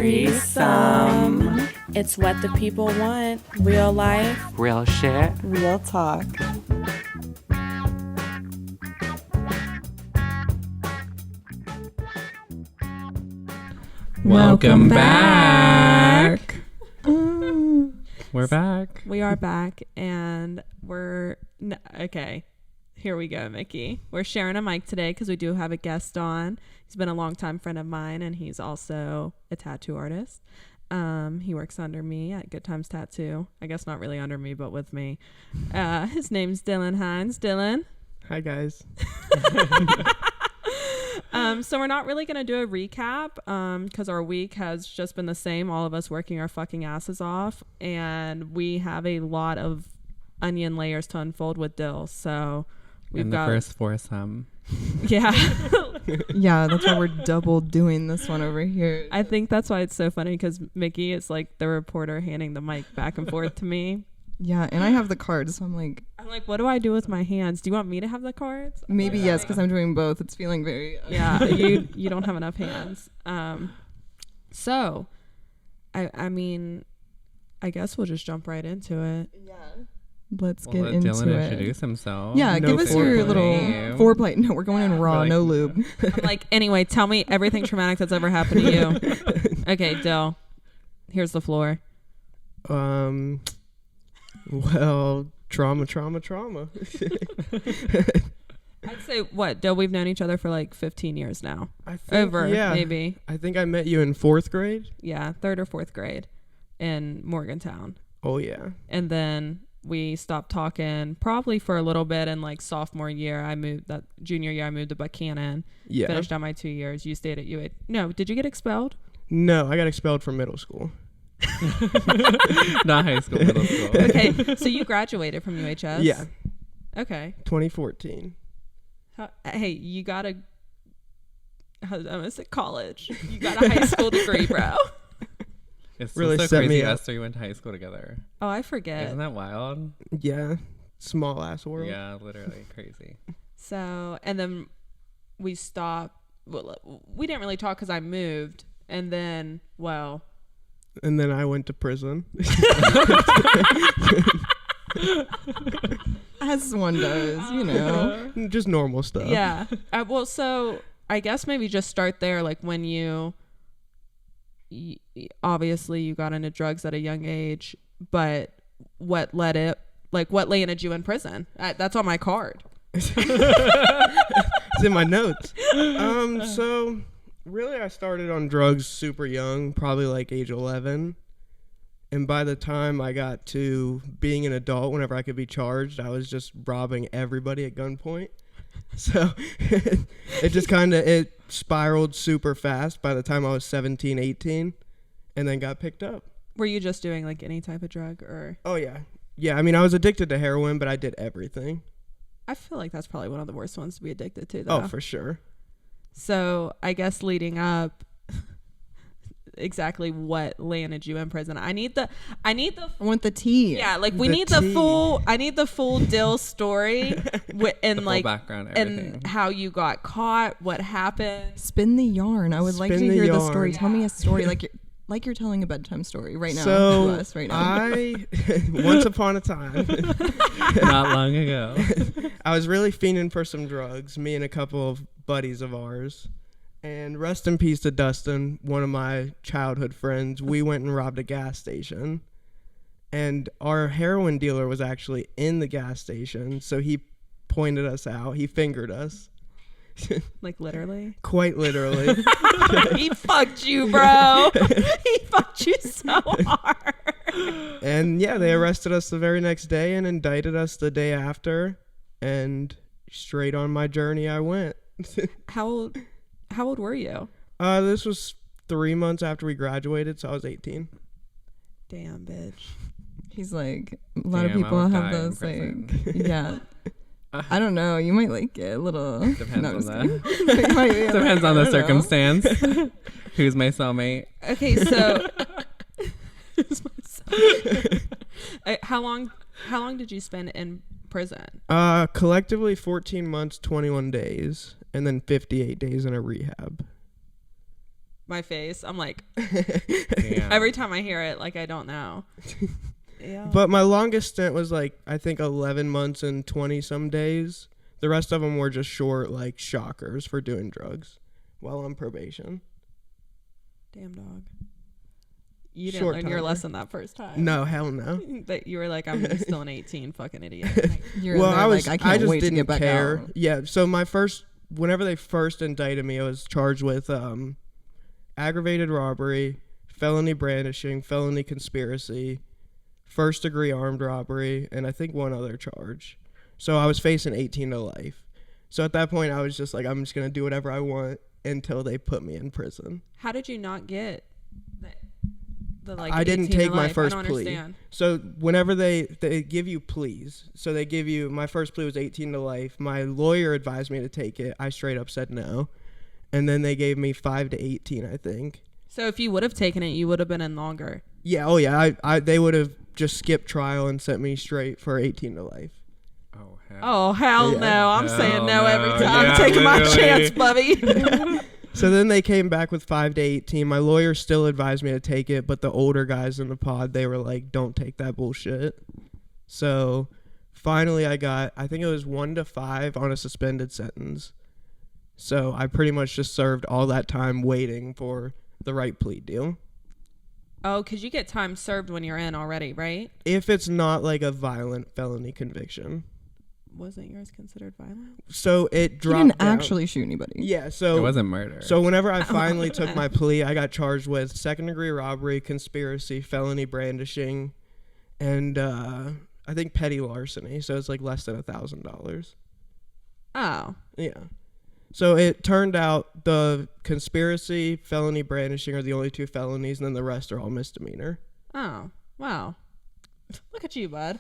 Threesome. It's what the people want. Real life. Real shit. Real talk. Welcome back. We're back. We are back, and okay. Here we go, Micki. We're sharing a mic today because we do have a guest on. He's been a longtime friend of mine, and he's also a tattoo artist. He works under me at Good Times Tattoo. I guess not really under me, but with me. His name's Dyllan Hines. Dyllan. Hi, guys. So we're not really going to do a recap because our week has just been the same. All of us working our fucking asses off. And we have a lot of onion layers to unfold with Dill. So we've got... first foursome. Yeah. Yeah, that's why we're double doing this one over here. I think that's why it's so funny because Micki is like the reporter handing the mic back and forth to me. Yeah, and I have the cards, so I'm like, what do I do with my hands? Do you want me to have the cards? Maybe yes, because I'm doing both. It's feeling very... Yeah, you don't have enough hands. So, I mean, I guess we'll just jump right into it. Yeah. Let's get let into Dyllan it. introduce himself. Yeah, No give us your foreplay. little foreplay. No, we're going in raw, Like, no lube. I'm like, anyway, tell me everything traumatic that's ever happened to you. Okay, Dill, here's the floor. Well, trauma. I'd say, what, Dill, we've known each other for like 15 years now. I think, Maybe. I think I met you in 4th grade. Yeah, 3rd or 4th grade in Morgantown. Oh, yeah. And then we stopped talking probably for a little bit. And like sophomore year, junior year, I moved to Buchanan. Yeah. Finished out my 2 years. You stayed at UH. No, did you get expelled? No, I got expelled from middle school. Not high school, middle school. Okay, so you graduated from UHS? Yeah. Okay. 2014. Hey, you got I almost said college. You got a high school degree, bro. It's Really so set me crazy up. us three went to high school together. Oh, I forget. Isn't that wild? Yeah. Small ass world. Yeah, literally crazy. So, and then we stopped. Well, we didn't really talk because I moved. And then, well... And then I went to prison. As one does, you know. Just normal stuff. Yeah. Well, so I guess maybe just start there. Like when you obviously you got into drugs at a young age, but what landed you in prison? That's on my card. It's in my notes. So really I started on drugs super young, probably like age 11. And by the time I got to being an adult, whenever I could be charged, I was just robbing everybody at gunpoint. So it just it spiraled super fast by the time I was 17, 18, and then got picked up. Were you just doing like any type of drug or? Oh, yeah. Yeah, I mean, I was addicted to heroin, but I did everything. I feel like that's probably one of the worst ones to be addicted to, though. Oh, for sure. So I guess leading up, exactly what landed you in prison? I want the tea. Yeah, like we The need tea. I need the full Dill story and The like full background, everything. and how you got caught, what happened. Spin the yarn. I would like to Spin the hear the yarn. story. Tell me a story like you're telling a bedtime story right now So to us right now. once upon a time, Not long ago. I was really fiending for some drugs, me and a couple of buddies of ours. And rest in peace to Dustin, one of my childhood friends. We went and robbed a gas station. And our heroin dealer was actually in the gas station. So he pointed us out. He fingered us. Like literally? Quite literally. He fucked you, bro. He fucked you so hard. And yeah, they arrested us the very next day and indicted us the day after. And straight on my journey I went. How old were you? This was 3 months after we graduated, so I was 18. Damn, bitch. He's like, a lot of Damn, people I would have die in those prison. like, yeah. I don't know. You might like get a little. Depends on that. Depends on the circumstance. Who's my cellmate? Okay, so how long did you spend in prison? Collectively 14 months, 21 days, and then 58 days in a rehab. my face. I'm like, Damn. every time I hear it, like I don't know. Yeah. But my longest stint was like, I think 11 months and 20 some days. The rest of them were just short, like shockers for doing drugs while on probation. Damn dog. You didn't Short learn your timer. lesson that first time. No, hell no. That you were like, I'm still an 18 fucking idiot. You're Well, in there I was. like, I can't just wait to didn't get back care. out. Yeah. So whenever they first indicted me, I was charged with aggravated robbery, felony brandishing, felony conspiracy, first degree armed robbery, and I think one other charge. So I was facing 18 to life. So at that point, I was just like, I'm just gonna do whatever I want until they put me in prison. How did you not get the like? I didn't 18 to take my life? first I don't plea. understand. So whenever they give you pleas, so they give you, my first plea was 18 to life. My lawyer advised me to take it. I straight up said no. And then they gave me 5 to 18, I think. So if you would have taken it, you would have been in longer. Yeah, oh yeah, they would have just skipped trial and sent me straight for 18 to life. Oh, hell. Oh hell Yeah. no! I'm Hell saying no every no. time. Yeah, I'm taking my literally. chance, Bubby. So then they came back with 5 to 18. My lawyer still advised me to take it, but the older guys in the pod, they were like, don't take that bullshit. So finally I think it was 1 to 5 on a suspended sentence. So I pretty much just served all that time waiting for the right plea deal. Oh, because you get time served when you're in already, right? If it's not like a violent felony conviction. Wasn't yours considered violent? So it He dropped didn't down. actually shoot anybody. Yeah, It so wasn't murder. So whenever I finally took my plea, I got charged with second degree robbery, conspiracy, felony brandishing, and I think petty larceny. So it's like less than $1,000. Oh, Yeah. So it turned out the conspiracy, felony brandishing are the only 2 felonies, and then the rest are all misdemeanor. oh, wow. Look at you, bud.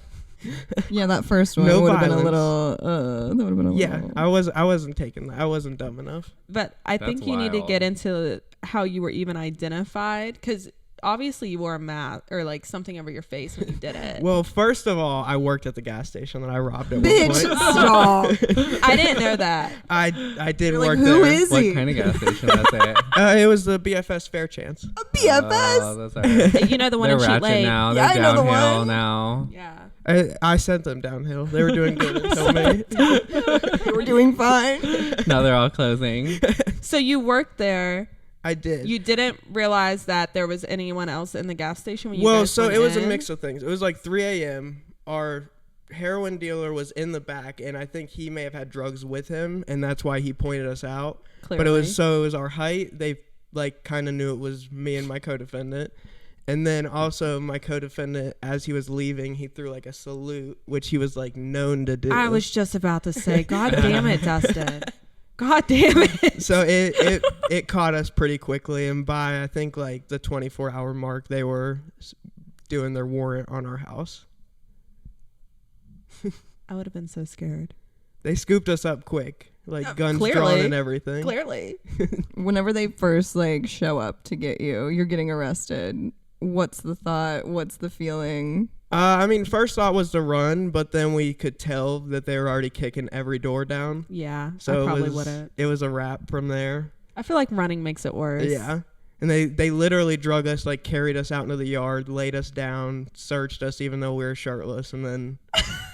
Yeah, that first one No would have been a violence. little. That would have been a Yeah, little. I wasn't taking that. I wasn't dumb enough. But I That's think you need to wild. get into how you were even identified, because obviously you wore a mask or like something over your face when you did it. Well, first of all, I worked at the gas station that I robbed at one Bitch, point. stop. I didn't know that. I did You're work like, who there. is what he? kind of gas station was it? It was the BFS Fairchance. BFS. Oh, that's all right. You know the one They're in Shoot ratchet Lake. now. Yeah, They're I know the downhill one. now. Yeah. I sent them downhill. They were doing good until me. You were doing fine. Now they're all closing. So you worked there. I did. You didn't realize that there was anyone else in the gas station when you Well, guys so went it was a in? mix of things. It was like 3 a.m. Our heroin dealer was in the back, and I think he may have had drugs with him, and that's why he pointed us out. Clearly. But it was our height. They like kind of knew it was me and my co-defendant. And then also my co-defendant, as he was leaving, he threw like a salute, which he was like known to do. I was just about to say, God damn it, Dustin. God damn it. So it caught us pretty quickly, and by I think like the 24-hour mark, they were doing their warrant on our house. I would have been so scared. They scooped us up quick, like guns clearly. drawn and everything. Clearly. Whenever they first like show up to get you, you're getting arrested. What's the thought? What's the feeling? I mean, first thought was to run, but then we could tell that they were already kicking every door down. Yeah, So I probably it was, wouldn't. it was a wrap from there. I feel like running makes it worse. Yeah. And they literally drug us, like carried us out into the yard, laid us down, searched us even though we were shirtless, and then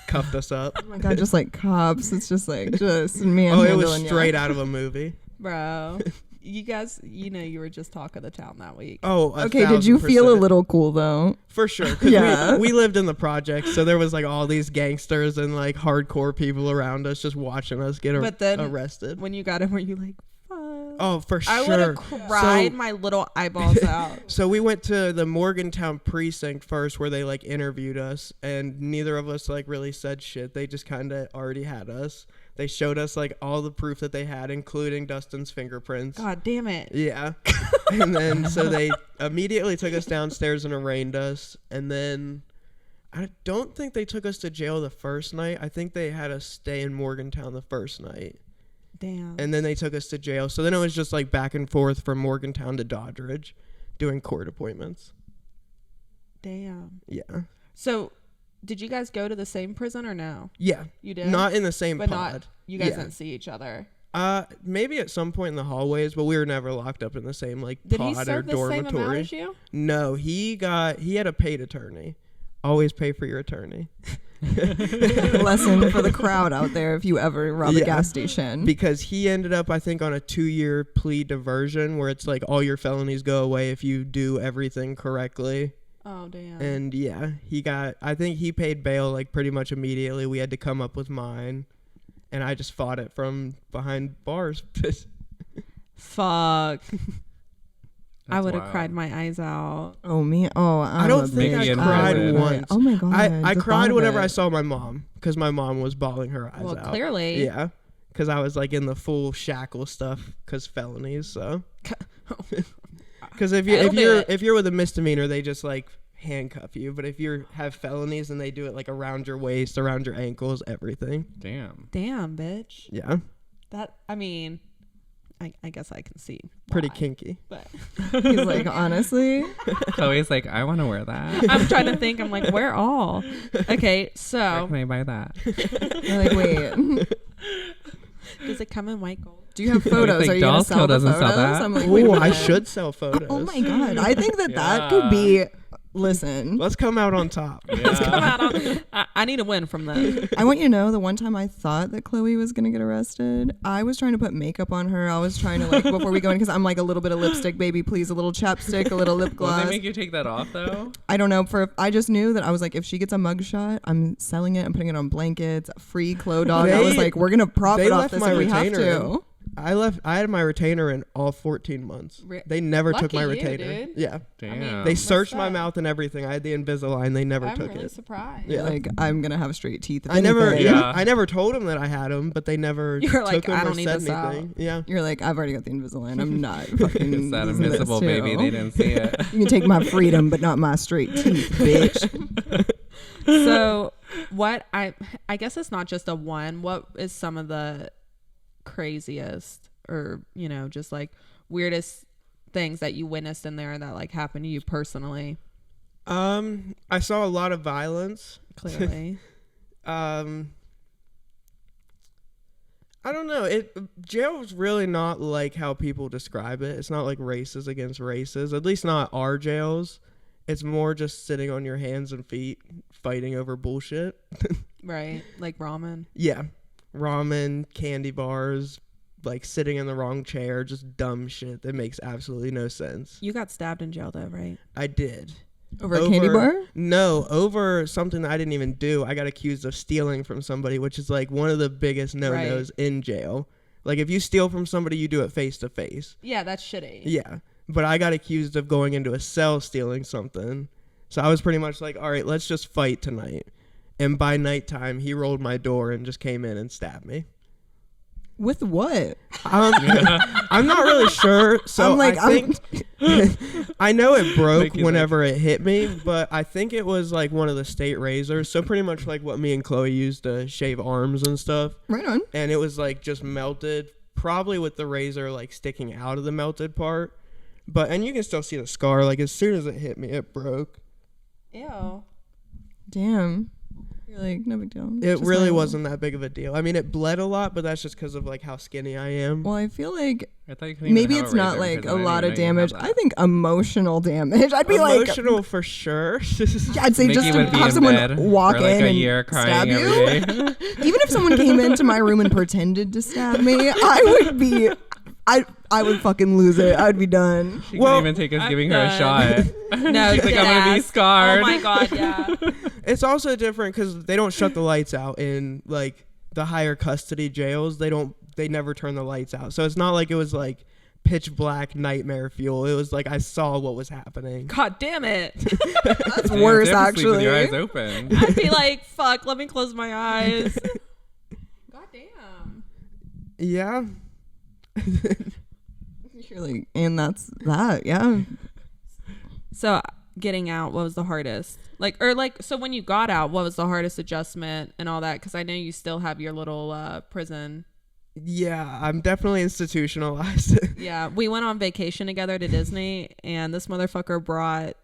cuffed us up. Oh my god, just like cops. It's just like just man. Oh, it was straight out of a movie. Bro. You guys, you were just talk of the town that week. Oh, Okay, did you feel a 1000%. little cool though? For sure. 'Cause Yeah. we lived in the projects, so there was like all these gangsters and like hardcore people around us just watching us get But then arrested. when you got in, were you like, fuck? Oh, for sure. I would have cried my little eyeballs out. So we went to the Morgantown precinct first where they like interviewed us, and neither of us like really said shit. They just kind of already had us. They showed us like all the proof that they had, including Dustin's fingerprints. God damn it. Yeah. And then so they immediately took us downstairs and arraigned us. And then I don't think they took us to jail the first night. I think they had us stay in Morgantown the first night. Damn. And then they took us to jail. So then it was just like back and forth from Morgantown to Doddridge doing court appointments. Damn. Yeah. So, did you guys go to the same prison or no? Yeah. You did? Not in the same But pod. not, you guys Yeah. didn't see each other. Maybe at some point in the hallways, but we were never locked up in the same like Did he pod or serve the same amount dormitory. as you? No, he had a paid attorney. Always pay for your attorney. Lesson for the crowd out there if you ever rob a Yeah. gas station. Because he ended up, I think, on a 2-year plea diversion where it's like all your felonies go away if you do everything correctly. Oh damn. And yeah, I think he paid bail like pretty much immediately. We had to come up with mine. And I just fought it from behind bars. Fuck. I That's would have wild. cried my eyes out. Oh me. Oh, I don't think Mickey I in cried prison. once. Oh my god. I the cried thought whenever of I it. saw my mom because my mom was bawling her eyes Well, out. clearly. Yeah, because I was like in the full shackle stuff because felonies. So because I'll do it. if you're with a misdemeanor, they just like handcuff you. But if you have felonies, then they do it like around your waist, around your ankles, everything. Damn. Damn, bitch. Yeah, That, I mean, I guess I can see. pretty why, kinky. But He's like, honestly, Chloe's like, I want to wear that. I'm trying to think. I'm like, where all? Okay, Where so can I buy that? you're like, wait. does it come in white gold? Do you have photos? like Are you gonna Doll's sell Co the doesn't photos? sell that. I'm like, wait a Ooh, I minute. should sell photos. Oh my god, I think that could be. Listen, Let's come out on top. Come Yeah. out on, I need a win from this. I want you to know the one time I thought that Kloe was gonna get arrested, I was trying to put makeup on her. I was trying to like before we go in because I'm like a little bit of lipstick, baby, please, a little chapstick, a little lip Will they gloss. make you take that off though? I don't know. I just knew that I was like, if she gets a mugshot, I'm selling it. I'm putting it on blankets. Free Kloe dog. I was like, we're gonna profit they off left this my if we have retainer to. I had my retainer in all 14 months. They never took Lucky my you, retainer. dude. Yeah. Damn. They searched my up? mouth and everything. I had the Invisalign. They never I'm took really it. surprised. Yeah. Like, I'm gonna have straight teeth. If I never, anything. Yeah. I never told them that I had them, but they never You were took like, them I or don't need said this out. anything. Yeah. You're like, I've already got the Invisalign. I'm not fucking. It's that losing this invisible too. baby. They didn't see it. You can take my freedom, but not my straight teeth, bitch. So what I guess it's not just a one. What is some of the craziest or just like weirdest things that you witnessed in there that like happened to you personally? I saw a lot of violence. Clearly. I don't know. Jail's really not like how people describe it. It's not like races against races. At least not our jails. It's more just sitting on your hands and feet fighting over bullshit. Right, like ramen. Yeah. Ramen, candy bars, like sitting in the wrong chair, just dumb shit that makes absolutely no sense. You got stabbed in jail though, right? I did. Over a candy bar? No, over something that I didn't even do. I got accused of stealing from somebody, which is like one of the biggest no-nos in jail. Like if you steal from somebody, you do it face to face. Yeah, that's shitty. Yeah. But I got accused of going into a cell stealing something. So I was pretty much like, all right, let's just fight tonight. And by nighttime, he rolled my door and just came in and stabbed me. With what? I'm not really sure. So I'm like, I think I know it broke Mickey's whenever it hit me, but I think it was like one of the state razors. So pretty much like what me and Kloe used to shave arms and stuff. Right on. And it was like just melted, probably with the razor like sticking out of the melted part. And you can still see the scar. Like as soon as it hit me, it broke. Ew. Damn. You're like, no big deal. It Just really my- wasn't that big of a deal. I mean, it bled a lot, but that's just because of like how skinny I am. Well, I feel like I thought you couldn't even maybe have it's a not razor like because a I didn't lot even of know you had damage. that. I think emotional damage. I'd be like, Emotional for sure. I'd say Mickey just to would be have in someone bed walk for like in a and year stab crying you. every day. Even if someone came into my room and pretended to stab me, I would fucking lose it. I'd be done. She Well, couldn't even take us I'm giving her a done. shot. No, She's like, I'm gonna be deadass. scarred. Oh my god, yeah. It's also different because they don't shut the lights out in like the higher custody jails. They never turn the lights out. So it's not like it was like pitch black nightmare fuel. It was like I saw what was happening. God damn it. That's Damn, worse, you have to sleep with actually. your eyes open. I'd be like, fuck, let me close my eyes. God damn. Yeah. You're like, and that's that. Yeah. So getting out, what was the hardest? So when you got out, what was the hardest adjustment and all that? Because I know you still have your little prison. Yeah, I'm definitely institutionalized. Yeah, we went on vacation together to Disney, and this motherfucker brought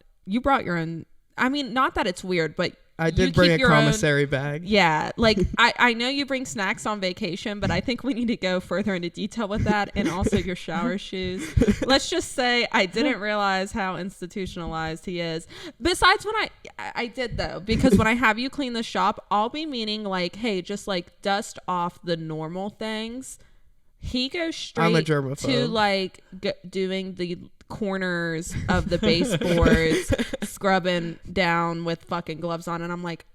your own. I mean, not that it's weird, but I you did bring a keep your own- commissary bag. Yeah, like I know you bring snacks on vacation, but I think we need to go further into detail with that, and also your shower shoes. Let's just say I didn't realize how institutionalized he is. Besides, when I did though, because when I have you clean the shop, I'll be meaning like, hey, just like dust off the normal things. He goes I'm a straight germaphobe. to like doing the corners of the baseboards, scrubbing down with fucking gloves on, and I'm like,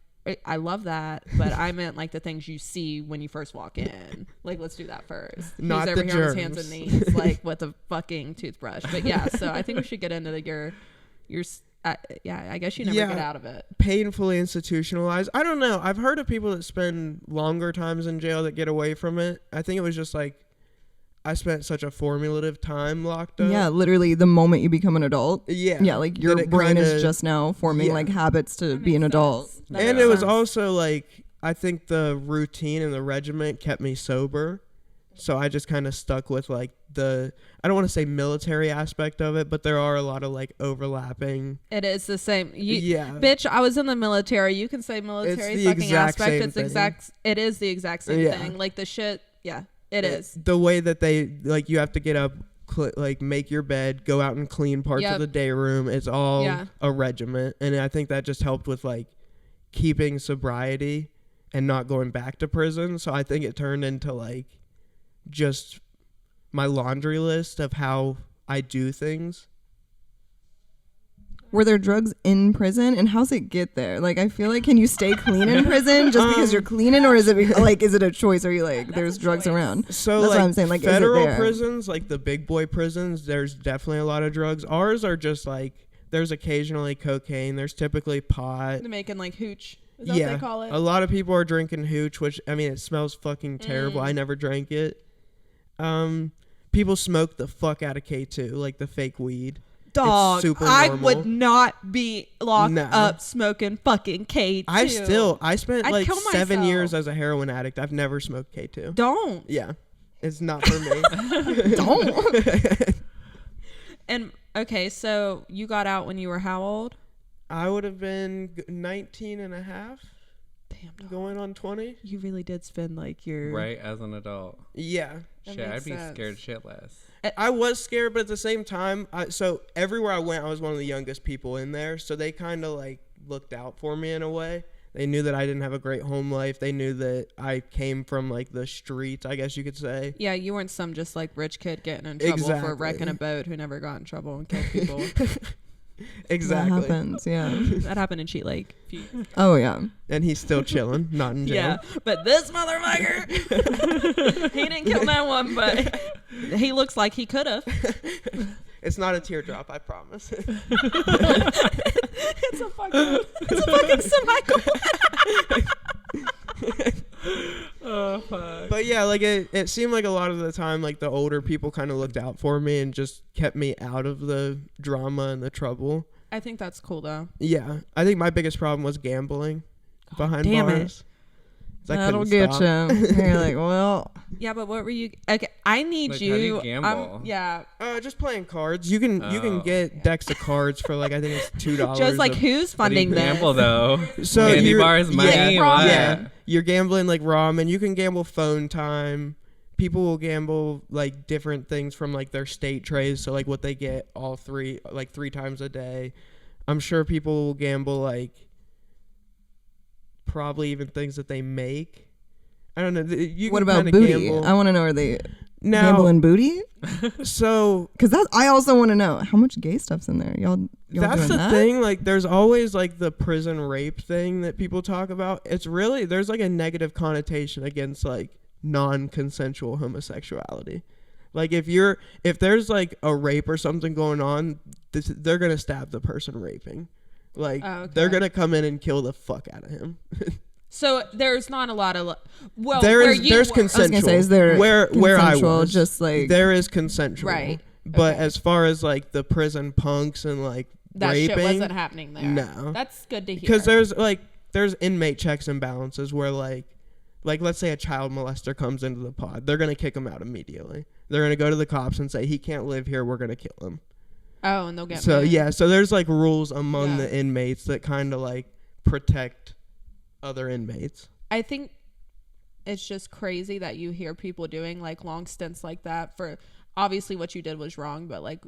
I love that, but I meant like the things you see when you first walk in. Like, let's do that first. Not He's over the here on his hands germs. and knees, like with a fucking toothbrush. But yeah, so I think we should get into I guess you never Yeah. get out of it. Painfully institutionalized. I don't know. I've heard of people that spend longer times in jail that get away from it. I think it was just like I spent such a formulative time locked up. Yeah, literally the moment you become an adult. Yeah. Yeah, like That your it brain kinda- is just now forming Yeah. like habits to That be an makes adult. sense. That And makes it was sense. also like I think the routine and the regiment kept me sober. So I just kind of stuck with like I don't want to say military aspect of it, but there are a lot of like overlapping. It is the same. Yeah. Bitch, I was in the military. You can say military the fucking exact aspect. same It's thing. it is the exact same Yeah. thing. Like the shit. Yeah, it is. The way that they like you have to get up, like make your bed, go out and clean parts Yep. of the day room. It's all Yeah. a regiment, and I think that just helped with like keeping sobriety and not going back to prison. So I think it turned into like just my laundry list of how I do things. Were there drugs in prison, and how's it get there? Like, I feel like, can you stay clean in prison just because you're cleaning, or is it is it a choice? Are you like, there's drugs around? So That's like what I'm saying, like, is it federal there? prisons, like the big boy prisons, there's definitely a lot of drugs. Ours are just like there's occasionally cocaine. There's typically pot. They're making like hooch. Is that what they call it? A lot of people are drinking hooch, which I mean, it smells fucking terrible. I never drank it. People smoke the fuck out of K2, like the fake weed. Dog, super I normal. would not be locked No. up smoking fucking K2. I spent I'd like kill 7 myself. years as a heroin addict. I've never smoked K2. Don't. Yeah, it's not for me. Don't. And okay, so you got out when you were how old? I would have been 19 and a half, Damn, dog. going on 20. You really did spend like your Right, as an adult. Yeah. That Shit, makes I'd be sense. scared shitless. I was scared, but at the same time, so everywhere I went, I was one of the youngest people in there. So they kind of like looked out for me in a way. They knew that I didn't have a great home life. They knew that I came from like the streets, I guess you could say. Yeah, you weren't some just like rich kid getting in trouble for Exactly. wrecking a boat who never got in trouble and killed people. Exactly. That happens, yeah. That happened in Cheat Lake. Oh, yeah. And he's still chilling, not in jail. Yeah, but this motherfucker, he didn't kill no one, but he looks like he could have. It's not a teardrop, I promise. It's a fucking semi-colon. Oh, fuck. But yeah, like it seemed like a lot of the time, like the older people kind of looked out for me and just kept me out of the drama and the trouble. I think that's cool though. Yeah, I think my biggest problem was gambling behind damn it. bars. 'Cause I That'll couldn't get stop. you. You're like, well, Yeah, but what were you? Okay, I need Like, you. how do you gamble? Yeah, Just playing cards. You can Oh. get decks of cards for like I think it's $2. just like a- who's How do you funding this? gamble though? So Candy you're- bars, money, yeah, what? yeah, you're gambling like ramen. You can gamble phone time. People will gamble like different things from like their state trays. So like what they get all three times a day. I'm sure people will gamble like probably even things that they make. I don't know. You what can about kinda booty? gamble. I want to know, are they Now, gambling booty? so Because I also want to know how much gay stuff's in there. Y'all that's doing the that? thing. Like, there's always like the prison rape thing that people talk about. It's really there's like a negative connotation against like non-consensual homosexuality. Like if there's like a rape or something going on, they're gonna stab the person raping. Like Oh, okay. they're gonna come in and kill the fuck out of him. So there's not a lot of well, there's where you there's were- I was consensual. gonna say, is there where I consensual, was just like there is consensual, Right. But Okay. as far as like the prison punks and like that raping, shit wasn't happening there. No. That's good to hear. because there's inmate checks and balances where like let's say a child molester comes into the pod, they're gonna kick him out immediately. They're gonna go to the cops and say he can't live here. We're gonna kill him. oh, and they'll get So mad. yeah, so there's like rules among Yeah. the inmates that kind of like protect other inmates. I think it's just crazy that you hear people doing like long stints like that for obviously what you did was wrong, but like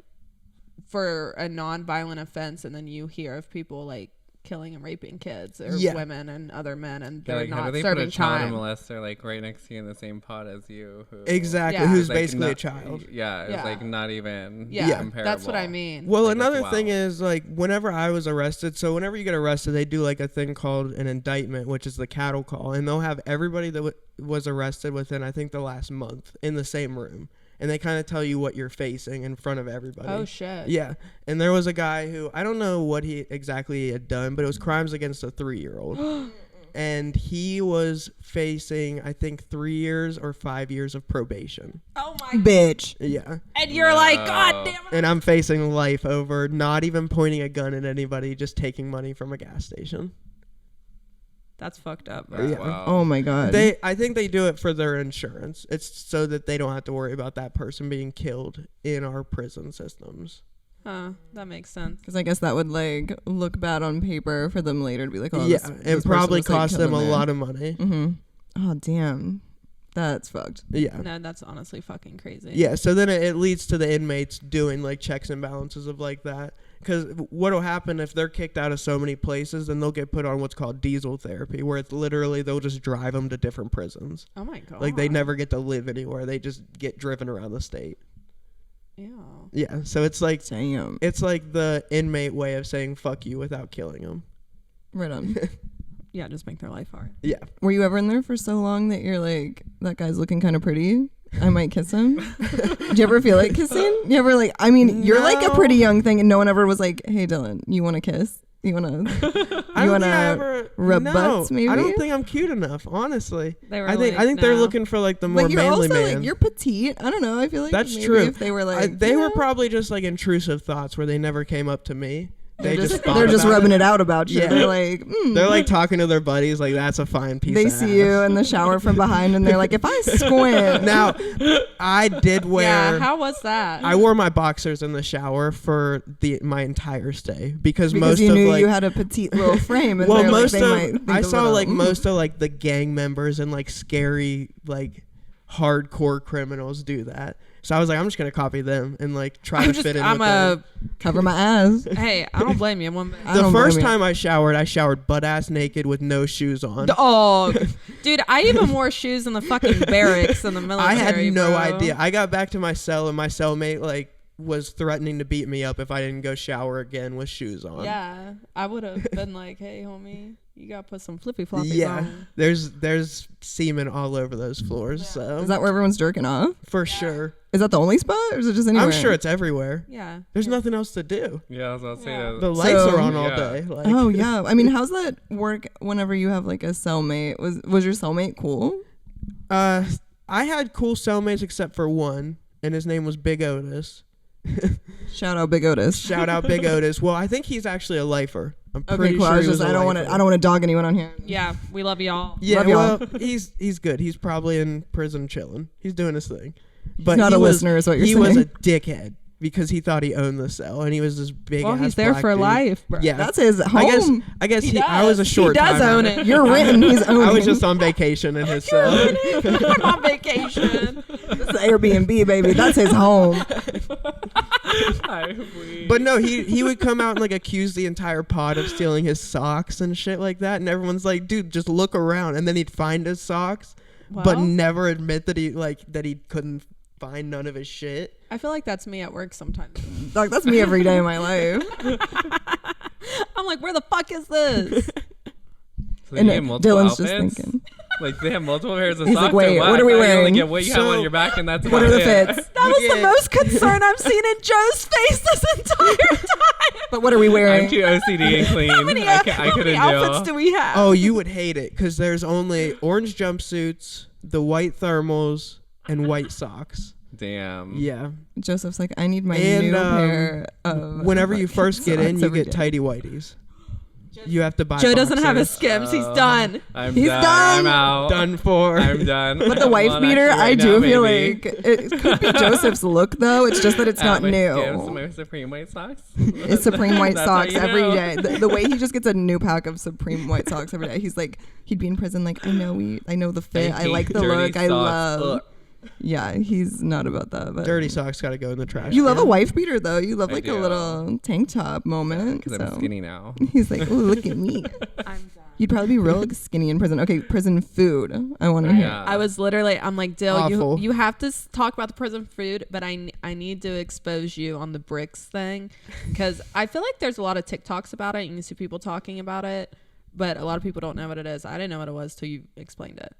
for a non-violent offense, and then you hear of people like killing and raping kids or women and other men, and they're like, not how do they serving put a child time. molester like right next to you in the same pot as you? Exactly, Yeah. who's like, basically a not- child. Yeah, it's Yeah. like not even comparable. That's what I mean. Well, Like, another wow. thing is, like, whenever I was arrested, so whenever you get arrested, they do like a thing called an indictment, which is the cattle call, and they'll have everybody that was arrested within, I think, the last month in the same room, and they kind of tell you what you're facing in front of everybody. Oh shit. Yeah, and there was a guy who, I don't know what he exactly had done, but it was crimes against a 3-year-old. And he was facing, I think, 3 years or 5 years of probation. Oh my. Bitch. Yeah. And you're like, God damn it. And I'm facing life over not even pointing a gun at anybody, just taking money from a gas station. That's fucked up, bro. That's Yeah. wild. Oh my god. I think they do it for their insurance. It's so that they don't have to worry about that person being killed in our prison systems. Huh. That makes sense. Because I guess that would like look bad on paper for them later to be like, oh, Yeah, this and person probably was, like, cost them a killing lot of money. Mm-hmm. Oh damn, that's fucked. Yeah. No, that's honestly fucking crazy. Yeah, so then it leads to the inmates doing like checks and balances of like that. Because what'll happen if they're kicked out of so many places, then they'll get put on what's called diesel therapy, where it's literally they'll just drive them to different prisons. Oh my god. Like they never get to live anywhere; they just get driven around the state. Yeah. Yeah, so it's like Damn. the inmate way of saying "fuck you" without killing them. Right on. Yeah, just make their life hard. Yeah. Were you ever in there for so long that you're like, that guy's looking kind of pretty? I might kiss him. Do you ever feel like kissing? You ever like? I mean, you're like a No. pretty young thing, and no one ever was like, "Hey, Dylan, you want to kiss? You want to? I You don't think I wanna ever rub no, butts, maybe? I don't think I'm cute enough, honestly. They were I think like, they're no. looking for like the more But you're manly also man. like you're petite. I don't know. I feel like That's maybe true. If they were like, they you were know, probably just like intrusive thoughts where they never came up to me. They just thought they're just about rubbing it. it out about you. Yeah. They're like, They're like talking to their buddies, like that's a fine piece. they of see you ass. in the shower from behind, and they're like, if I squint, Now, I did wear. Yeah, how was that? I wore my boxers in the shower for my entire stay because because most you of knew like you had a petite little frame, and well they're most like, they of might think I a saw little, like most of like the gang members and like scary like hardcore criminals do that. So I was like, I'm just gonna copy them and like try to fit in with them. cover my ass. Hey, I don't blame you. One minute. I The don't first blame you. time I showered butt ass naked with no shoes on. Oh, dude, I even wore shoes in the fucking barracks in the military. I had no bro. idea. I got back to my cell and my cellmate like was threatening to beat me up if I didn't go shower again with shoes on. Yeah, I would have been like, "Hey, homie, you gotta put some flippy floppies Yeah. on." There's semen all over those floors, so Is that where everyone's jerking off? for sure. Is that the only spot, or is it just anywhere? I'm sure it's everywhere. Yeah. There's nothing else to do. Yeah, I was about to say Yeah. that. The lights So- are on all Yeah. day. Like, Oh yeah. I mean, how's that work whenever you have like a cellmate? Was your cellmate cool? I had cool cellmates except for one, and his name was Big Otis. Shout out Big Otis. Shout out Big Otis. Well, I think he's actually a lifer. I'm Okay, pretty cool. sure I was he was just a I don't lifer. want to dog anyone on here. Yeah, we love y'all. Yeah, Love y'all. well, he's good. He's probably in prison chilling. He's doing his thing. But not he a was, listener is what you're he saying. was a dickhead because he thought he owned the cell, and he was this big. Well, ass he's there black for dude. life, bro. Yeah, That's his home. I guess He I was a does. short. He does time own at it. You're written. He's owning. I was just on vacation in his cell. I'm on vacation. This is Airbnb, baby. That's his home. But no, he would come out and like accuse the entire pod of stealing his socks and shit like that, and everyone's like, "Dude, just look around." And then he'd find his socks, but Well. never admit that he couldn't find none of his shit. I feel like that's me at work sometimes. Like that's me every day of my life. I'm like, where the fuck is this? So And you have multiple Dylan's outfits? just thinking. Like they have multiple pairs of He's socks. like, wait, or what are we I only wearing? get what you have So- on your back, and that's What about are the it. fits? That was Yeah. the most concern I've seen in Joe's face this entire time. But what are we I'm wearing? too OCD and clean. How many, I how couldn't many outfits deal. do we have? Oh, you would hate it because there's only orange jumpsuits, the white thermals, and white socks. Damn. Yeah. Joseph's like, I need my And, new pair of. Whenever you fucking first get in, socks you every get day. tidy whities. You have to buy. Joe doesn't have his boxers. Skims. He's done. He's done. done. I'm out. Done for. I'm done. But the wife Well, beater, actually, I right do now, feel maybe. like it could be Joseph's look though. It's just that it's not my new. Skims, my Supreme white socks. It's Supreme white That's how socks you every know. day. The way he just gets a new pack of Supreme white socks every day. He's like, he'd be in prison like, I know the fit. I hate like the dirty look. I socks. love. Ugh. Yeah, he's not about that. But Dirty socks got to go in the trash. you love a can. wife beater though. You love I like a do. little tank top moment. Because so I'm skinny now. he's like, oh, look at me. I'm done. You'd probably be real skinny in prison. Okay, prison food. I want to hear. Yeah. I was literally, I'm like, Dill, Awful. you have to talk about the prison food, but I need to expose you on the bricks thing, because I feel like there's a lot of TikToks about it. You can see people talking about it, but a lot of people don't know what it is. I didn't know what it was till you explained it.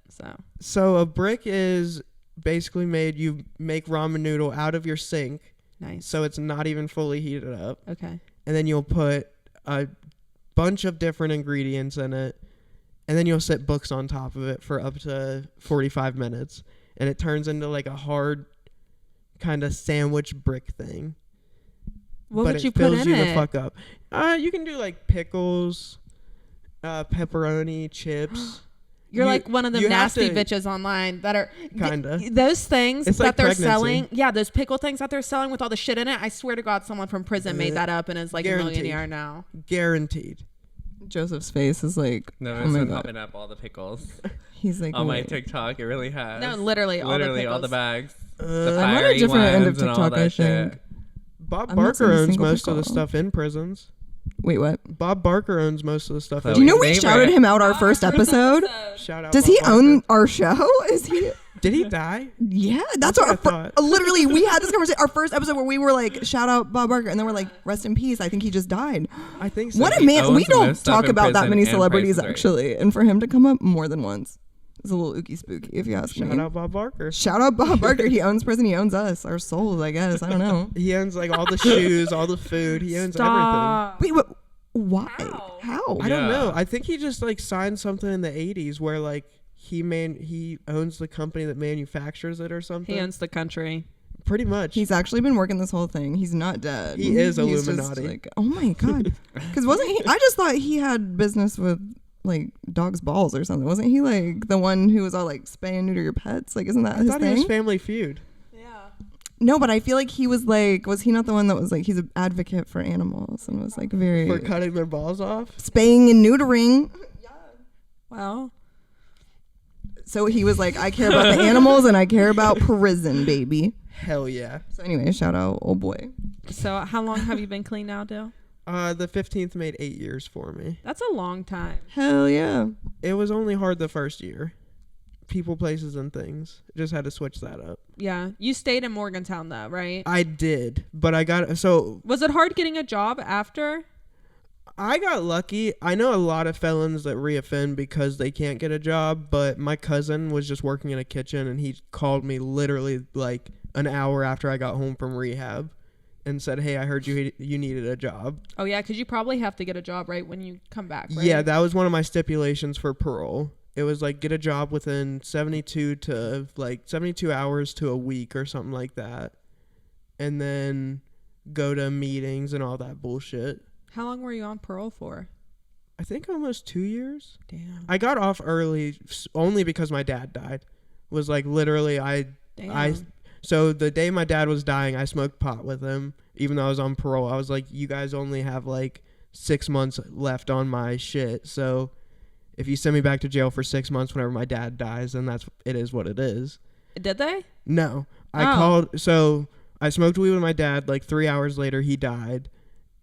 So a brick is basically made. You make ramen noodle out of your sink, Nice. so it's not even fully heated up, Okay. and then you'll put a bunch of different ingredients in it, and then you'll sit books on top of it for up to 45 minutes, and it turns into like a hard kind of sandwich brick thing. What but would it you put fills in you it? the fuck up. You can do like pickles, pepperoni, chips. You're You- like one of them you have nasty to- bitches online that are Kinda. those things It's that like they're pregnancy. selling. Yeah, those pickle things that they're selling with all the shit in it. I swear to God, someone from prison made that up and is like Guaranteed. a millionaire now. Guaranteed. Joseph's face is like, No, oh it's my been god. popping up all the pickles He's like, on my wait. TikTok. It really has. No, literally all the all the pickles. bags. The I'm on a fiery different end of ones and all TikTok, that I shit. think. Bob I'm not Barker seeing a owns single most of the pickle. stuff in prisons. Wait, what? Bob Barker owns most of the stuff. Kloe. Do you know we Favorite. shouted him out our first episode? Shout out. Does Bob he Barker. own our show? Is he? Did he die? Yeah, that's what our I thought. literally. We had this conversation, our first episode, where we were like, "Shout out Bob Barker," and then we're like, "Rest in peace." I think he just died. I think so. What a He man! We owns don't most stuff talk in about that prison many and celebrities Price is Right. actually, and for him to come up more than once is a little ooky spooky, if you ask Shout me. out Bob Barker. Shout out Bob Barker. He owns prison. He owns us, our souls. I guess I don't know. He owns like all the shoes, all the food. He owns Stop. Wait, what? Why? How? How? everything. I don't Yeah. know. I think he just like signed something in the 80s where like he owns the company that manufactures it or something. He owns the country. Pretty much. He's actually been working this whole thing. He's not dead. He is He's just Illuminati. like, oh my god, because wasn't he? I just thought he had business with like dog's balls or something. Wasn't he like the one who was all like spay and neuter your pets? Like, isn't that I his thought he thing? was Family Feud. No, but I feel like he was like, was he not the one that was like, he's an advocate for animals and was like very For cutting their balls off. spaying and neutering. Well, So he was like, I care about the animals and I care about prison, baby. Hell yeah. So anyway, shout out old boy. so how long have you been clean now, Dill? The 15th made 8 years for me. That's a long time. Hell yeah. It was only hard the first year. People, places, and things. Just had to switch that up. Yeah. You stayed in Morgantown though, right? I did, but Was it hard getting a job after? I got lucky. I know a lot of felons that reoffend because they can't get a job, but my cousin was just working in a kitchen and he called me literally like an hour after I got home from rehab and said, "Hey, I heard you needed a job." Oh yeah, because you probably have to get a job right when you come back, right? Yeah, that was one of my stipulations for parole. It was like get a job within 72 hours to a week or something like that. And then go to meetings and all that bullshit. How long were you on parole for? I think almost 2 years. Damn. I got off early only because my dad died. Was like literally Damn. so the day my dad was dying, I smoked pot with him even though I was on parole. I was like, you guys only have like 6 months left on my shit. So if you send me back to jail for 6 months whenever my dad dies, then it is what it is. Did they? No. Oh. I smoked weed with my dad. Like 3 hours later, he died.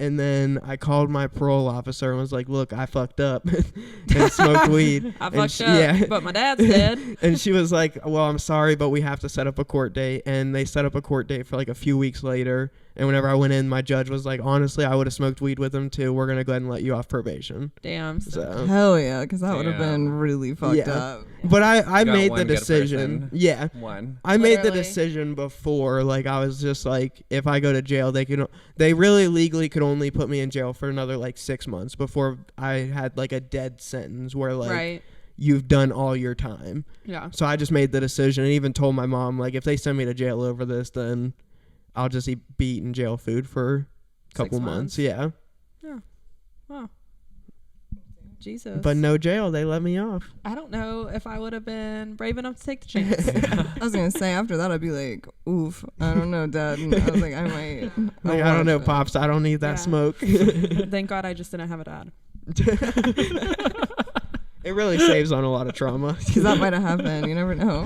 And then I called my parole officer and was like, look, I fucked up and smoked weed. I And fucked she- up, yeah. but my dad's dead. And she was like, well, I'm sorry, but we have to set up a court date. And they set up a court date for like a few weeks later. And whenever I went in, my judge was like, honestly, I would have smoked weed with him too. We're going to go ahead and let you off probation. Damn. So, Hell yeah, because that would have Damn. been really fucked Yeah. up. but I Got made one the good decision. person. Yeah. One. I made the Literally. decision before. Like, I was just like, if I go to jail, they really legally could only put me in jail for another like 6 months before I had like a dead sentence where like Right. you've done all your time. Yeah. So I just made the decision and even told my mom, like, if they send me to jail over this, then I'll just be eating jail food for a couple months. months. Yeah. Wow. Jesus. But no jail. They let me off. I don't know if I would have been brave enough to take the chance. I was gonna say after that I'd be like, oof, I don't know, Dad. And I was like, I might. Like, I don't know, Pops. I don't need that Yeah. smoke. Thank God I just didn't have a dad. It really saves on a lot of trauma. Because that might have happened. You never know.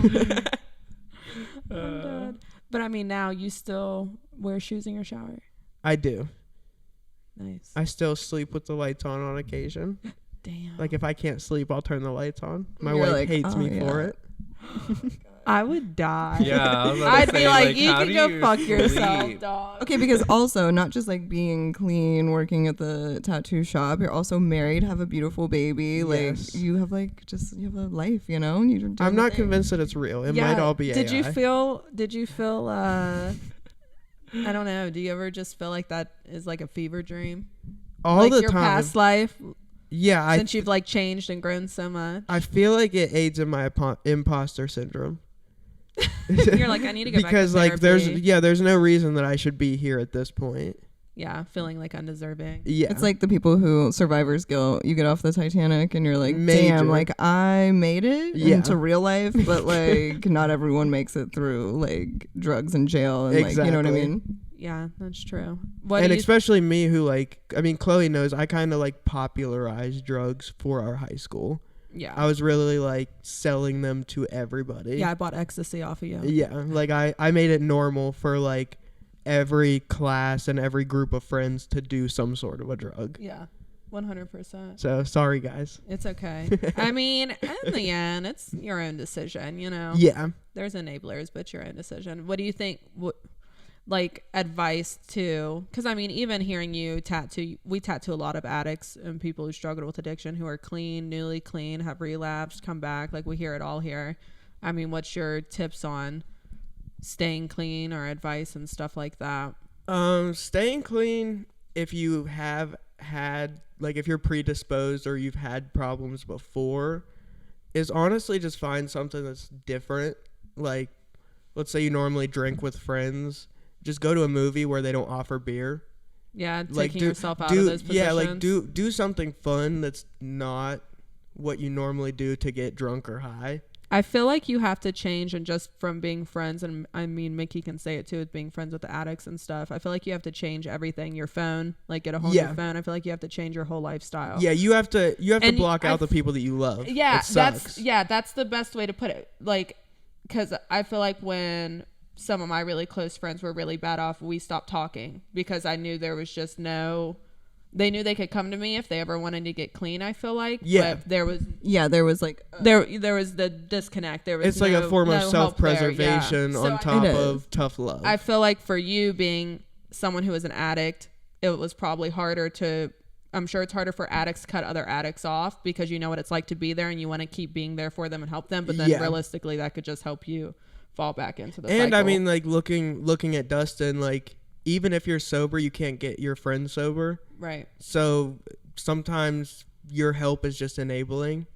I'm dead. But I mean, now you still wear shoes in your shower. I do. Nice. I still sleep with the lights on occasion. Damn. Like if I can't sleep, I'll turn the lights on. My You're wife like, hates oh, me for yeah. it. I would die. Yeah, I was about to I'd say, be like, you how can do go you fuck yourself, sleep? dog. Okay, because also not just like being clean, working at the tattoo shop. You're also married, have a beautiful baby. Like Yes. you have you have a life. You know. And you're doing I'm the not thing. convinced that it's real. It might all be Did AI. you feel I don't know, do you ever just feel like that is like a fever dream? all like the your time. past life Yeah, since you've like changed and grown so much. I feel like it aids in my imposter syndrome. You're like, I need to go because back to like therapy. there's no reason that I should be here at this point. Yeah, feeling like undeserving. Yeah, It's like the people who survivor's guilt. You get off the Titanic and you're like, Major. damn, like I made it Yeah. into real life, but like not everyone makes it through like drugs and jail and like you know what I Exactly. mean. Yeah, that's true. What and do you especially me who like, I mean, Kloe knows I kind of like popularized drugs for our high school. yeah. I was really like selling them to everybody. Yeah, I bought ecstasy off of you. Yeah, like I made it normal for like every class and every group of friends to do some sort of a drug. Yeah. 100%. So sorry guys. It's okay. I mean, in the end, it's your own decision, you know. Yeah. There's enablers, but your own decision. What do you think like advice to, because I mean, even hearing you we tattoo a lot of addicts and people who struggle with addiction who are clean, newly clean, have relapsed, come back, like we hear it all here. I mean, what's your tips on staying clean or advice and stuff like that? Staying clean, if you have had like if you're predisposed or you've had problems before, is honestly just find something that's different. Like let's say you normally drink with friends, just go to a movie where they don't offer beer. Yeah, Like taking yourself out of those positions. Yeah, like do something fun that's not what you normally do to get drunk or high. I feel like you have to change, and just from being friends, and I mean Micki can say it too, with being friends with the addicts and stuff, I feel like you have to change everything. Your phone, like get a whole new phone. I feel like you have to change your whole lifestyle. Yeah, you have to And block out the people that you love. Yeah, It sucks. that's the best way to put it. Like, because I feel like when some of my really close friends were really bad off, we stopped talking because I knew there was just they knew they could come to me if they ever wanted to get clean. I feel like, Yeah. but there was like there was the disconnect. There was It's like a form of no help there. self-preservation Yeah. on So top It is. of tough love. I feel like for you being someone who is an addict, it was probably harder to. I'm sure it's harder for addicts to cut other addicts off because you know what it's like to be there and you want to keep being there for them and help them. But then Yeah. realistically, that could just help you fall back into the And cycle. I mean, like looking at Dustin, like even if you're sober, you can't get your friends sober. right. So sometimes your help is just enabling,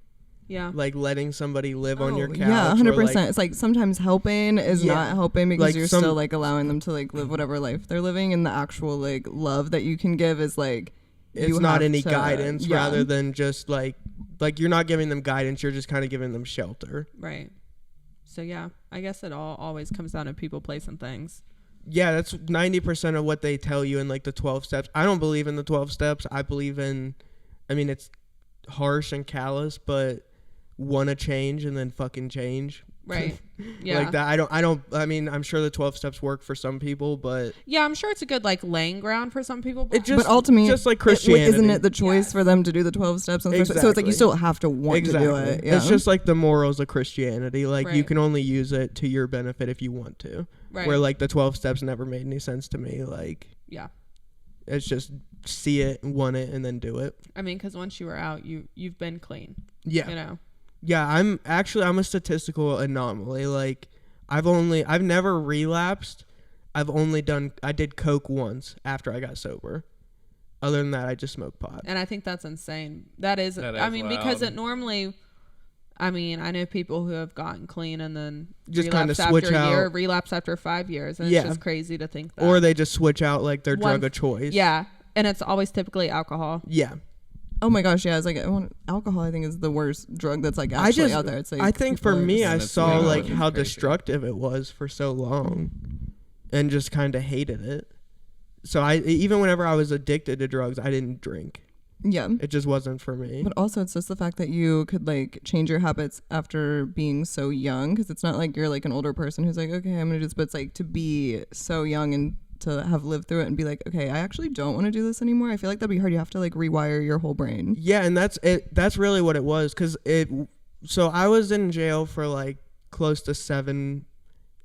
Yeah. like letting somebody live on your couch. Yeah, or, 100%. like, It's like sometimes helping is Yeah. not helping because Like you're some- still like allowing them to like live whatever life they're living, and the actual like love that you can give is like it's you not have any to- guidance yeah. rather than just like you're not giving them guidance. You're just kind of giving them shelter. Right. So yeah, I guess it all always comes down to people, place, and things. Yeah, that's 90% of what they tell you in like the 12 steps. I don't believe in the 12 steps. I believe in, I mean, it's harsh and callous, but want to change and then fucking change. Right. Yeah. Like that. I mean, I'm sure the 12 steps work for some people, but Yeah, I'm sure it's a good like laying ground for some people. it just, but ultimately, just like Christianity. isn't it the choice Yes. for them to do the 12 steps? And so it's like Exactly. you still have to want exactly. to do it. Yeah. It's just like the morals of Christianity. Like you Right. can only use it to your benefit if you want to. Right. Where like the 12 steps never made any sense to me. Like Yeah. it's just see it, want it, and then do it. I mean, because once you were out, you've been clean. Yeah. You know. Yeah, I'm a statistical anomaly. Like I've never relapsed. I did coke once after I got sober. Other than that, I just smoke pot. And I think that's insane. That is I mean, because wild. it normally, I mean, I know people who have gotten clean and then Just relapse kinda switch after a year, out. relapse after 5 years. And Yeah. it's just crazy to think that. Or they just switch out like their One- drug of choice. Yeah. And it's always typically alcohol. Yeah. Oh my gosh, yeah. It's like alcohol. I think is the worst drug that's like actually out there. It's like I think for worse. me, And I it's saw legal, like which is how crazy. destructive it was for so long, and just kind of hated it. So I even whenever I was addicted to drugs, I didn't drink. Yeah. It just wasn't for me. But also, it's just the fact that you could like change your habits after being so young, because it's not like you're like an older person who's like, okay, I'm gonna do this. But it's like to be so young and to have lived through it and be like, okay, I actually don't want to do this anymore. I feel like that'd be hard. You have to like rewire your whole brain. Yeah, and that's it. That's really what it was. So I was in jail for like close to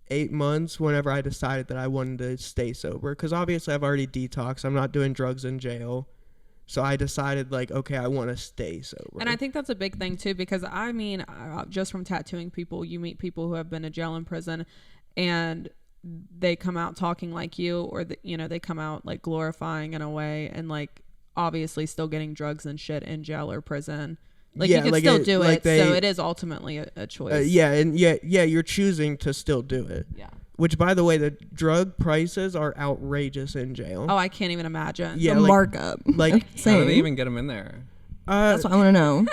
7-8 months whenever I decided that I wanted to stay sober. Because obviously I've already detoxed. I'm not doing drugs in jail. So I decided like, okay, I want to stay sober. And I think that's a big thing too, because I mean, just from tattooing people, you meet people who have been to jail and prison, and they come out talking like you, or they come out like glorifying in a way, and like obviously still getting drugs and shit in jail or prison. Like you can like still do like it, so it is ultimately a choice. you're choosing to still do it. Yeah. Which, by the way, the drug prices are outrageous in jail. Oh, I can't even imagine. Yeah, the like- markup. like- How do Same. they even get them in there? That's what I want to know.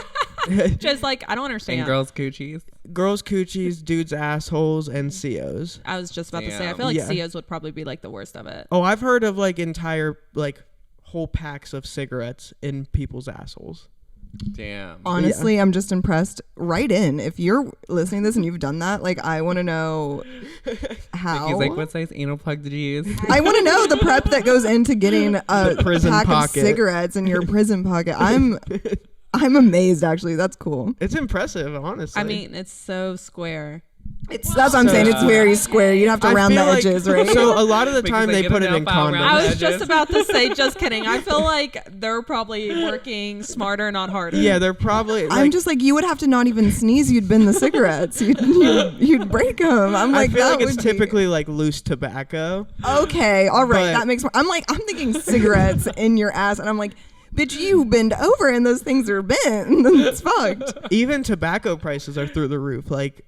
Just like I don't understand. And girls' coochies. Girls' coochies, dudes' assholes, and COs. I was just about to say, I Damn. feel like Yeah. COs would probably be like the worst of it. Oh, I've heard of like entire like whole packs of cigarettes in people's assholes. Damn. Honestly, I'm just impressed. Write in if you're listening to this and you've done that. Like, I want to know how. He's like, what size anal plug did you use? I want to know the prep that goes into getting a prison pack pocket. of cigarettes in your prison pocket. I'm amazed. Actually, that's cool. It's impressive, honestly. I mean, it's so square. That's what I'm saying. It's very square. You'd have to I round the feel like- edges, right? So a lot of the Because time they they get put a it in nail file condoms. around I the was just edges. about to say, just kidding. I feel like they're probably working smarter, not harder. Yeah, they're probably. Like, I'm just like, you would have to not even sneeze. You'd bin the cigarettes. You'd break them. I'm like, I feel that like it's would be- typically like loose tobacco. Okay, all right, But- that makes more. I'm thinking cigarettes in your ass, and I'm like, bitch, you bend over and those things are bent. It's fucked. Even tobacco prices are through the roof. Like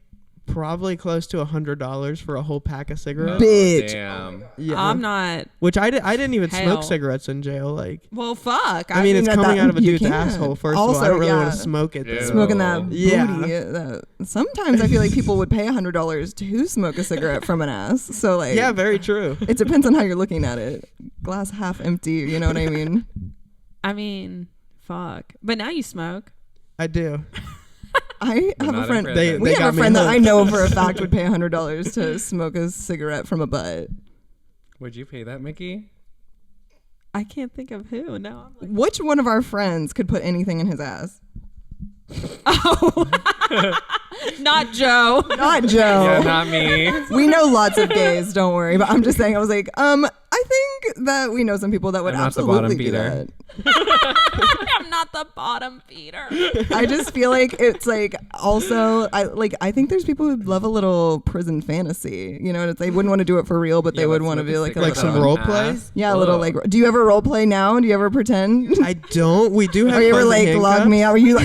probably close to $100 for a whole pack of cigarettes. Bitch. Damn. Yeah. I'm not. Which I didn't even Hell. smoke cigarettes in jail. Like Well, fuck. I mean, it's that- coming out of a you dude's can't. asshole. First of all, I Also, don't really want yeah. to smoke it. Yeah. Though. Smoking that booty. Yeah. Sometimes I feel like people would pay $100 to smoke a cigarette from an ass. So like, Yeah, very true. it depends on how you're looking at it. Glass half empty. You know what I mean? I mean, fuck. But now you smoke. I do. I But have a not in friend. prison. We They have got a me friend that I hooked. know for a fact would pay $100 to smoke a cigarette from a butt. Would you pay that, Micki? I can't think of who. No, I'm like, Which one of our friends could put anything in his ass? not Joe. Not Joe. Yeah, not me. We know lots of gays, don't worry. But I'm just saying, I was like, I think that we know some people that would I'm not the bottom absolutely do feeder. that. I'm not the bottom feeder. I just feel like it's like also I think there's people who love a little prison fantasy. You know, they wouldn't want to do it for real, but they Yeah, would let's want to smoke be a like a cigarette some on role an play? ass. yeah, a little Ugh. like. Do you ever role play now? Do you ever pretend? I don't. We do have. Are you ever fun like handcuffs. log me out? Are you?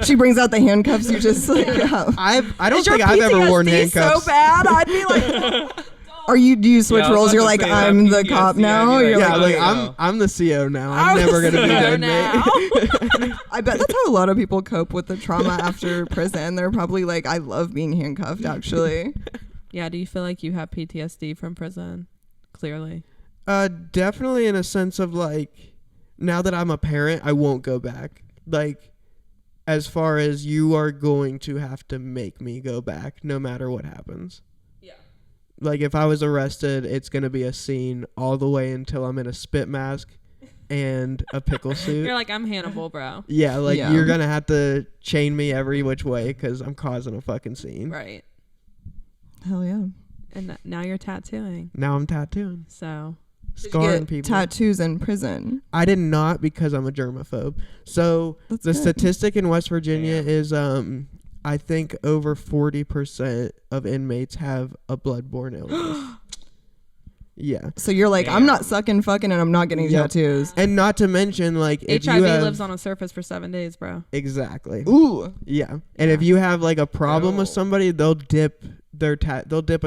She brings out the handcuffs. You just like. I don't Is your think I've ever worn PTSD handcuffs. so bad? I'd be like, Are you? Do you switch Yeah, I was roles? about You're to like say that I'm the PTSD, cop I'd now. be You're like, Yeah, like, like I'm the CO now. I'm I'm never the gonna be CO the inmate. now. I bet that's how a lot of people cope with the trauma after prison. They're probably like, I love being handcuffed. Actually, Yeah. Do you feel like you have PTSD from prison? Clearly. Definitely in a sense of like, now that I'm a parent, I won't go back. Like, as far as you are going to have to make me go back, no matter what happens. Yeah. Like, if I was arrested, it's gonna be a scene all the way until I'm in a spit mask and a pickle suit. You're like, I'm Hannibal, bro. Yeah, like Yeah. you're gonna have to chain me every which way because I'm causing a fucking scene. Right. hell yeah. And now you're tattooing. Now I'm tattooing, So Did you scarring get people. tattoos in prison? I did not because I'm a germaphobe. So That's the good. statistic in West Virginia is I think over 40% of inmates have a bloodborne illness. Yeah. So you're like, I'm Damn. not sucking, fucking, and I'm not getting Yep. tattoos. And not to mention, like, if HIV you have, lives on a surface for 7 days, bro. exactly. Ooh. Yeah. And if you have like a problem with Ew. somebody, they'll dip a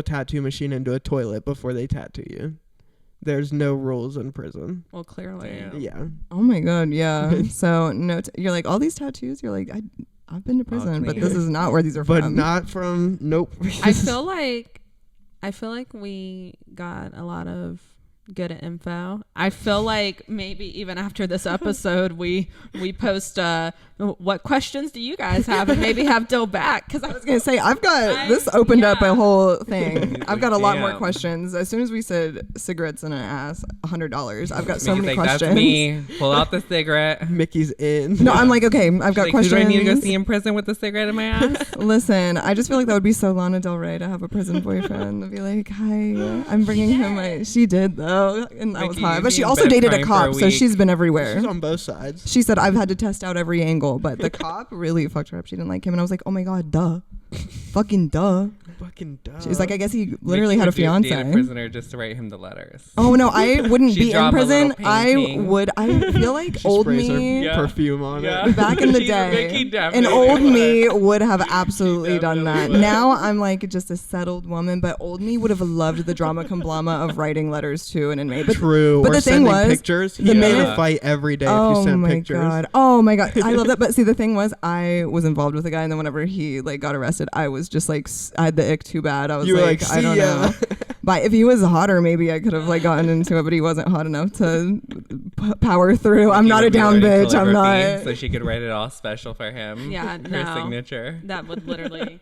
tattoo machine into a toilet before they tattoo you. there's no rules in prison. Well, clearly. Damn. Yeah. Oh my god, yeah. So no, you're like all these tattoos. You're like I've been to prison, but clean. this is not where these are But from. not from. Nope. I feel like we got a lot of good info. I feel like maybe even after this episode we post what questions do you guys have, and maybe have Dill back, because I was gonna say this opened up a whole thing. I've got a lot more questions. As soon as we said cigarettes in an ass, $100. I've got so many questions. That's me. Pull out the cigarette. Micki's in. No, I'm like, okay, I've got questions. Who do I need to go see in prison with the cigarette in my ass? Listen, I just feel like that would be so Lana Del Rey to have a prison boyfriend. To be like, hi, I'm bringing him my. She did though, and that was Micki, hard. But she you've also been dated a crying for cop, a so week. she's been everywhere. She's on both sides. She said I've had to test out every angle, but the cop really fucked her up. She didn't like him, and I was like, oh my god, duh, fucking duh. Fucking duh. She's like, I guess he literally Micki had a would date a fiance. prisoner just to write him the letters. Oh no, I wouldn't She'd be draw in him a little prison. I painting. would. I feel like She old sprays her me. Yeah. perfume on Yeah. it. Back in the Micki day, definitely an old would. me would have absolutely done that. definitely would. Now I'm like just a settled woman, but old me would have loved the drama complama of writing letters to an inmate. But True. but Or the thing sending was, pictures. the He minute- would fight every day if oh you sent my pictures. god, oh my god, I love that. But see, the thing was, I was involved with a guy, and then whenever he like got arrested, I was just like, I had the ick too bad. I was You were like, like, I don't "See ya." know. But if he was hotter, maybe I could have like gotten into it, but he wasn't hot enough to power through. I'm Micki not a would be down learning bitch. I'm calligraphy not. So she could write it all special for him. Yeah, Her no. signature. That would literally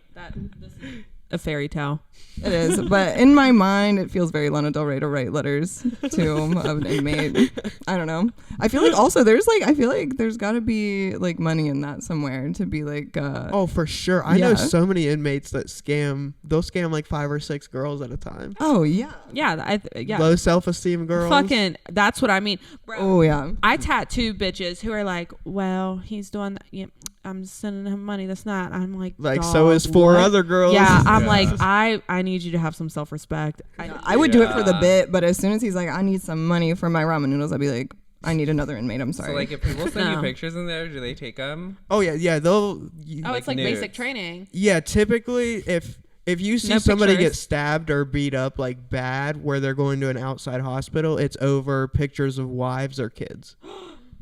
this is a fairy tale. It is, but in my mind, it feels very Lana Del Rey to write letters to an inmate. I don't know. I feel like also I feel like there's got to be like money in that somewhere to be like. Oh, for sure. I know Yeah. so many inmates that scam. They'll scam like 5 or 6 girls at a time. Oh yeah. Yeah, yeah. Low self-esteem girls. Fucking, that's what I mean. Bro, Oh yeah. I tattoo bitches who are like, well, he's doing that. Yeah, I'm sending him money. That's not. I'm like, Like, dog, so is 4 what? other girls. Yeah, I'm Yeah. like, I need you to have some self-respect. I would do it for the Yeah. bit, but as soon as he's like, I need some money for my ramen noodles, I'd be like, I need another inmate. I'm sorry. So like if people send you No. pictures in there, do they take them? Oh, yeah. They'll. Oh, Like it's like nudes. basic training. Yeah, typically if you see No somebody pictures. get stabbed or beat up like bad where they're going to an outside hospital, it's over pictures of wives or kids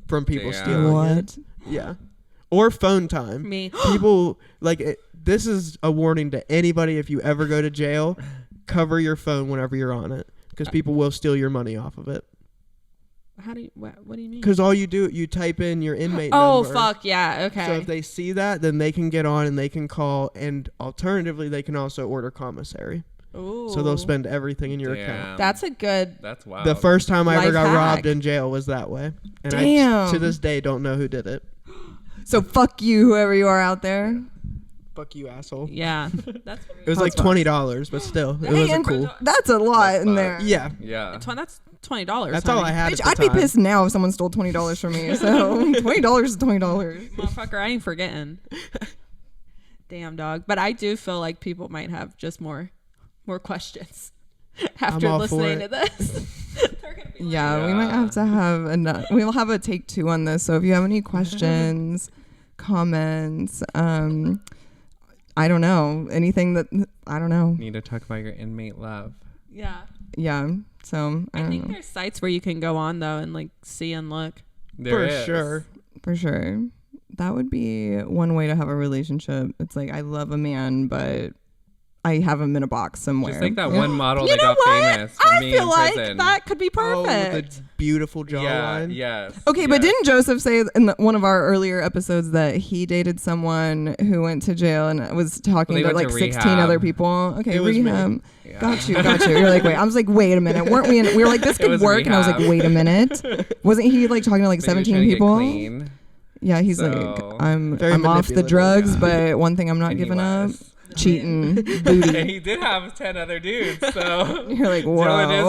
from people Damn. stealing what? it. Yeah. Or phone time. Me. People like this is a warning to anybody. If you ever go to jail, cover your phone whenever you're on it, because people will steal your money off of it. How do you? What do you mean? Because all you do, you type in your inmate Oh number. fuck yeah. Okay. So if they see that, then they can get on and they can call, and alternatively they can also order commissary. Ooh. So they'll spend everything in your account. Damn. That's a good. That's wild. The first time I ever Life got hack. robbed in jail was that way, and Damn. I to this day don't know who did it. So fuck you, whoever you are out there. Fuck you, asshole. Yeah. That's It was like $20, but still, it wasn't cool. That's a lot in fine. there. Yeah, Yeah. that's $20. that's all I had. Bitch, at the I'd be time. pissed now if someone stole $20 from me. So $20 is $20. Motherfucker, I ain't forgetting. Damn dog. But I do feel like people might have just more questions after all for listening it. to this. They're gonna be like, Yeah, we might have to have we'll have a take 2 on this. So if you have any questions, comments, I don't know, anything that I don't know. Need to talk about your inmate love. yeah. Yeah. So I I don't think know. there's sites where you can go on though and like see and look. There For is. sure. For sure. That would be one way to have a relationship. It's like I love a man, but I have him in a box somewhere. Just like that Yeah. one model You that know got what? famous for I me feel in like prison. that could be Oh, perfect. the beautiful Yeah. jawline. Yes. Okay, but yes. didn't Joseph say in one of our earlier episodes that he dated someone who went to jail and was talking Well, they to went like to 16 rehab. other people? Okay, It was me. rehab. Yeah. Got you. You're like, wait. I was like, wait a minute. Weren't we? We were like, this It could was work. And I was like, rehab. wait a minute. Wasn't he like talking to like But he was 17 trying to get people? clean. Yeah, he's So- like, I'm Very off the manipulative. drugs, Yeah. but one thing I'm not And he giving up: was. cheating, And booty. he did have 10 other dudes, so You're like, Dylan is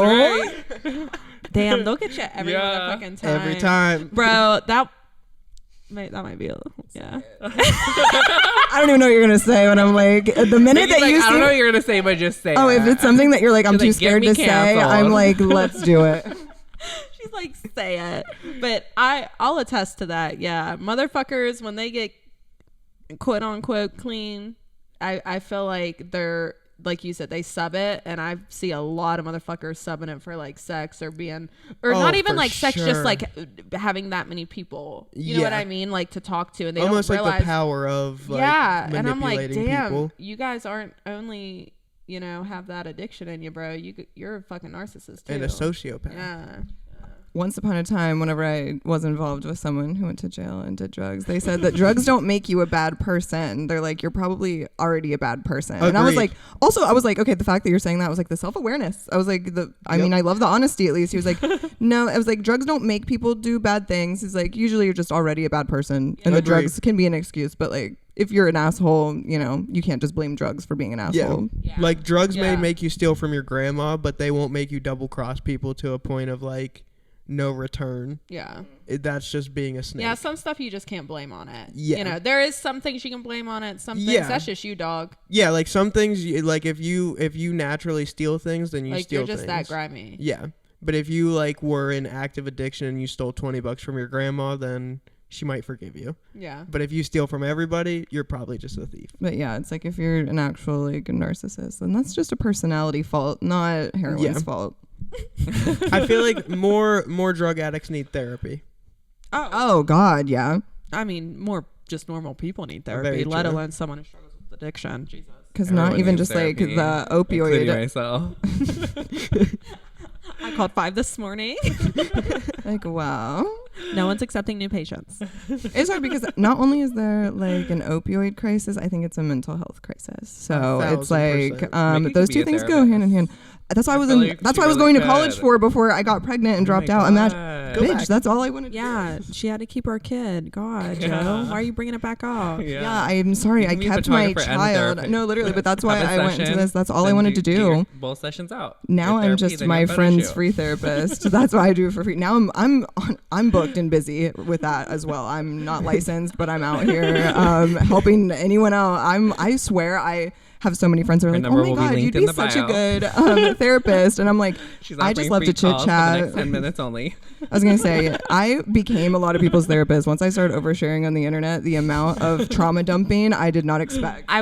whoa. right. Damn, they'll get you every Yeah. motherfucking time. Every time. Bro, that might be a little, yeah. I don't even know what you're gonna say when I'm like, the minute He's that like, you I don't know see. what you're gonna say, but just say Oh, if that. it's something that you're like, I'm She's too like, get scared me to say, canceled. I'm like, let's do it. She's like, say it. But I'll attest to that. Yeah. Motherfuckers, when they get quote unquote clean, I feel like they're like you said, they sub it, and I see a lot of motherfuckers subbing it for like sex or Oh, not even for like sex, sure. just like having that many people. You know what Yeah. I mean? Like to talk to, and they Almost don't like realize. the power of like And I'm like, manipulating damn, people. you guys aren't only have that addiction in you, bro. You're a fucking narcissist too. And a sociopath. Yeah. Once upon a time, whenever I was involved with someone who went to jail and did drugs, they said that drugs don't make you a bad person. They're like, you're probably already a bad person. And I was like, okay, the fact that you're saying that was like the self-awareness. I was like, I mean, I love the honesty at least. He was like, no, I was like, drugs don't make people do bad things. He's like, usually you're just already a bad person. And the drugs can be an excuse, but like, if you're an asshole, you can't just blame drugs for being an asshole. Yeah. Like drugs may make you steal from your grandma, but they won't make you double cross people to a point of like no return. Yeah. That's just being a snake. Yeah, some stuff you just can't blame on it. Yeah. There is some things you can blame on it. Some things that's just you, dog. Yeah, like some things, like if you naturally steal things, then you Like steal you're just things. that grimy. Yeah, but if you like were in active addiction and you stole $20 from your grandma, then she might forgive you. Yeah. But if you steal from everybody, you're probably just a thief. But yeah, it's like if you're an actual like narcissist, then that's just a personality fault, not heroin's fault. I feel like more drug addicts need therapy. Oh God, yeah. I mean, more just normal people need Very therapy, let true. alone someone who struggles with addiction. Jesus. Because not Everyone even needs just like therapy, the including opioid. myself. I called 5 this morning. Like, wow. No one's accepting new patients. It's hard because not only is there like an opioid crisis, I think it's a mental health crisis. So it's like 1000%. Micki those could be two a things go hand in hand. That's why I was feel like that's she why I was really going to college could. for before I got pregnant and dropped out. Imagine, bitch, that's all I wanted to Yeah, she had to keep her kid. God, Yeah. Joe, why are you bringing it back off? do. Yeah, I'm sorry. You I can be a kept my photographer and child. therapist. No, literally, but that's why Have a I went into session, this. That's all I then wanted to get do. your both sessions out. Now Your I'm therapy, just then my your photo friend's shoot. free therapist. That's what I do for free. Now I'm booked and busy with that as well. I'm not licensed, but I'm out here helping anyone out. I swear I have so many friends that are Her like, number oh my will be God, linked you'd in be the such a bio." good therapist. And I'm like, She's I just offering love to free chit calls for the next chat. 10 minutes only. I was going to say, I became a lot of people's therapist. Once I started oversharing on the internet, the amount of trauma dumping I did not expect. I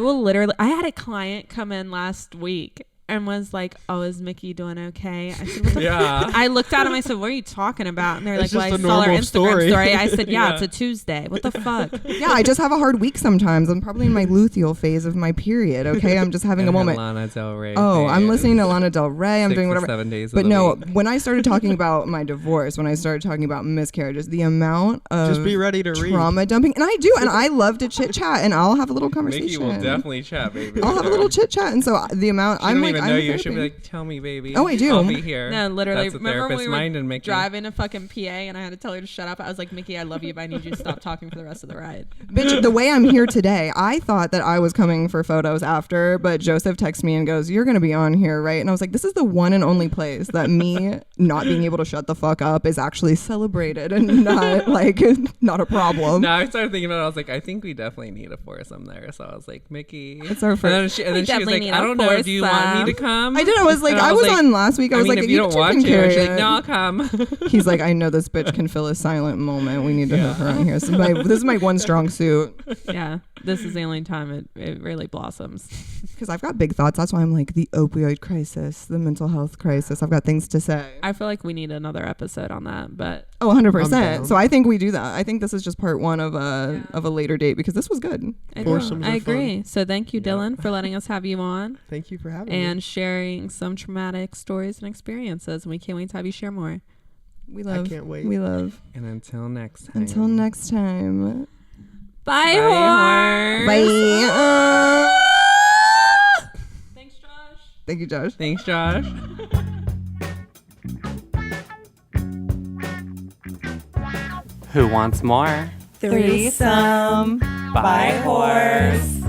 had a client come in last week and was like, oh, is Micki doing okay? I said, what the Yeah. I looked at him, I said, what are you talking about? And they're It's like, well, I just a saw her normal Instagram story. I said, yeah, Yeah. it's a Tuesday. What the fuck? Yeah, I just have a hard week sometimes. I'm probably in my luteal phase of my period, okay? I'm just having a And moment. Lana Del Rey. Oh, I'm phase. listening to Lana Del Rey. I'm 6 doing or whatever. 7 days of But the no, week. when I started talking about my divorce, when I started talking about miscarriages, the amount of Just be ready to read. trauma dumping, and I do, and I love to chit chat, and I'll have a little Micki conversation. will definitely chat, baby. I'll have a little chit chat, and so the amount She I'm don't like, even I'm know in you. She'll be therapy. like, tell me, baby. Oh, I do. I'll be here. No, literally. That's the Remember when therapist's we were mind and Micki. driving a fucking PA and I had to tell her to shut up? I was like, Micki, I love you, but I need you to stop talking for the rest of the ride. Bitch, the way I'm here today, I thought that I was coming for photos after, but Joseph texts me and goes, you're going to be on here, right? And I was like, this is the one and only place that me not being able to shut the fuck up is actually celebrated and not like, not a problem. No, I started thinking about it. I was like, I think we definitely need a foursome there. So I was like, Micki. It's our first. And then she was definitely like, need I a don't know. Do you want me foursome. to come? I did. I was like, And I was like, on last week. I was mean, like, if you don't want can to, carry she's like, it. no, I'll come. He's like, I know this bitch can fill a silent moment. We need to have her on here. So this is my one strong suit Yeah, this is the only time it really blossoms. because I've got big thoughts. That's why I'm like the opioid crisis, the mental health crisis. I've got things to say. I feel like we need another episode on that, but Oh, I'm 100%. down. So I think we do that. I think this is just part one of a later date because this was good. I, Foursomes I are fun. agree. So thank you, Dylan, for letting us have you on Thank you for having me. and sharing some traumatic stories and experiences. And we can't wait to have you share more. We love. can't wait. We love. And until next time. Until next time. Bye, Bye, whore. Bye. Thanks, Josh. Thank you, Josh. Thanks, Josh. Who wants more? Threesome. Bye, horse.